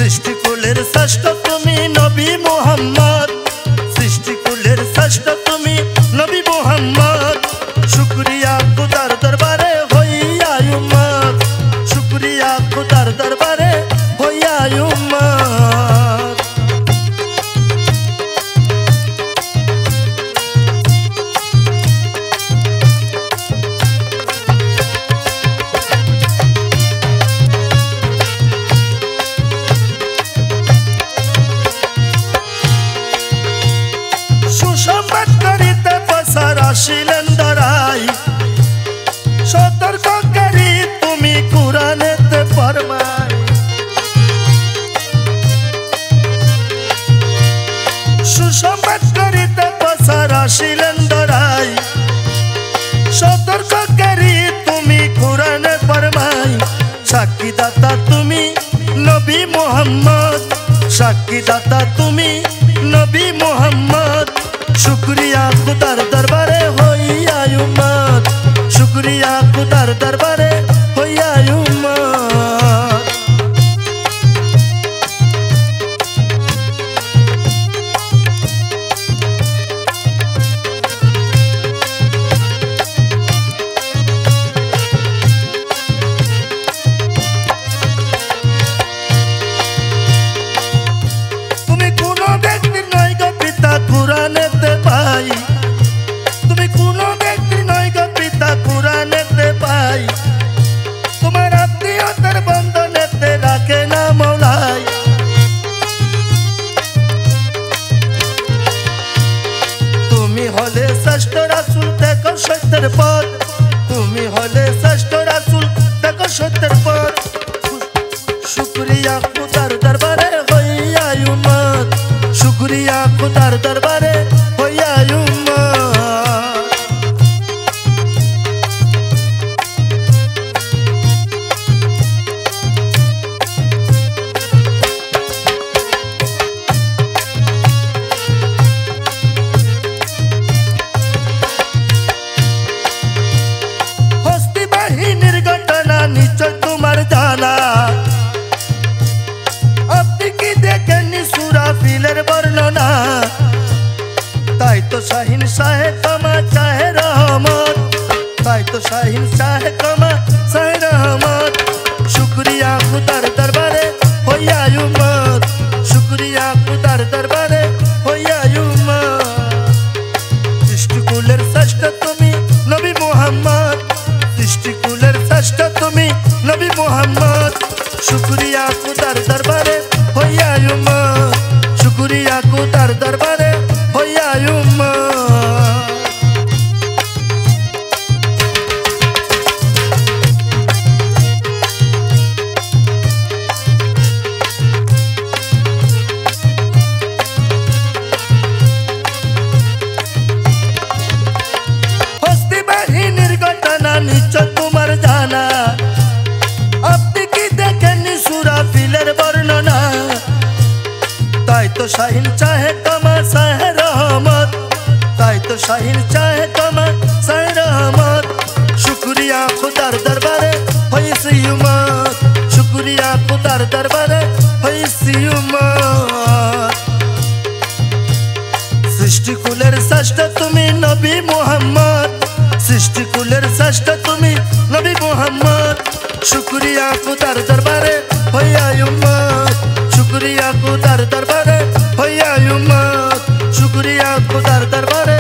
সৃষ্টিকুলের শ্রেষ্ঠ তুমি নবী মুহাম্মদ, সৃষ্টিকুলের শ্রেষ্ঠ তুমি নবী মুহাম্মদ। শুকরিয়া খুদার দরবারে হইয়া উম্মত, শুকরিয়া খুদার দরবারে হইয়া উম্মত। সুসংবাদ করিতে প্রসার আসিলেন ধরাই, সতর্ককারী তুমি কুরআনেতে ফরমাই। সুসংবাদ করিতে প্রসার আসিলেন ধরাই, সতর্ককারী তুমি কুরআনে ফরমাই। সাক্ষীদাতা তুমি নবী মুহাম্মদ, সাক্ষীদাতা তুমি নবী মুহাম্মদ। শুকরিয়া খুদার দরবারে হইয়া উম্মত, শুকরিয়া খুদার দরবারে হইয়া উম্মত। তুমি কোন ব্যক্তির নয় গো পিতা কুরআনেতে পাই, তুমি কোন ব্যক্তির নয় গো পিতা কুরআনেতে পাই। তোমার আত্মীয়তার বন্ধনেতে রাখে না মওলাই। তুমি হলে শ্রেষ্ঠ রাসূল দেখো সত্যের পথ, তুমি হলে শ্রেষ্ঠ রাসূল দেখো সত্যের পথ। শুকরিয়া খুদার দরবারে হইয়া উম্মত, শুকরিয়া খুদার দরবারে হইয়া উম্মত। হস্তি বাহিনীর ঘটনা নিশ্চয় তোমার জানা, আপনি কি দেখেননি সুরাফিলের বর্ণনা। তাই তো শাহিন শাহে কমা চাহে রহমত, তাই তো শাহিন শাহে কমা চাহে রহমত। শুকরিয়া খুদার দরবারে হইয়া উম্মত, শুকরিয়া খুদার দরবারে হইয়া উম্মত। সৃষ্টিকুলের শ্রেষ্ঠ তুমি নবী মুহাম্মদ, সৃষ্টিকুলের শ্রেষ্ঠ তুমি নবী মুহাম্মদ। শুকরিয়া খুদার দরবারে হইয়া উম্মত, শুকরিয়া খুদার দরবারে হইয়া উম্মত। হস্তি বাহিনীর ঘটনা নিশ্চয় তোমার জানা, আপনি কি দেখেননি সুরাফিলের বর্ণনা। তাই তো শাহিন চাহে কমা চাহে রহমত, তাই তো শাহিন চাহে কমা চাহে রহমত। শুকরিয়া খুদার দরবারে হইছি উম্মত, শুকরিয়া খুদার দরবারে হইছি উম্মত। সৃষ্টিকুলের শ্রেষ্ঠ তুমি নবী মুহাম্মদ, সৃষ্টিকুলের শ্রেষ্ঠ তুমি নবী মুহাম্মদ। শুকরিয়া খুদার দরবারে হইয়া উম্মত, শুকরিয়া খুদার দরবারে হইয়া উম্মত, শুকরিয়া খুদার দরবারে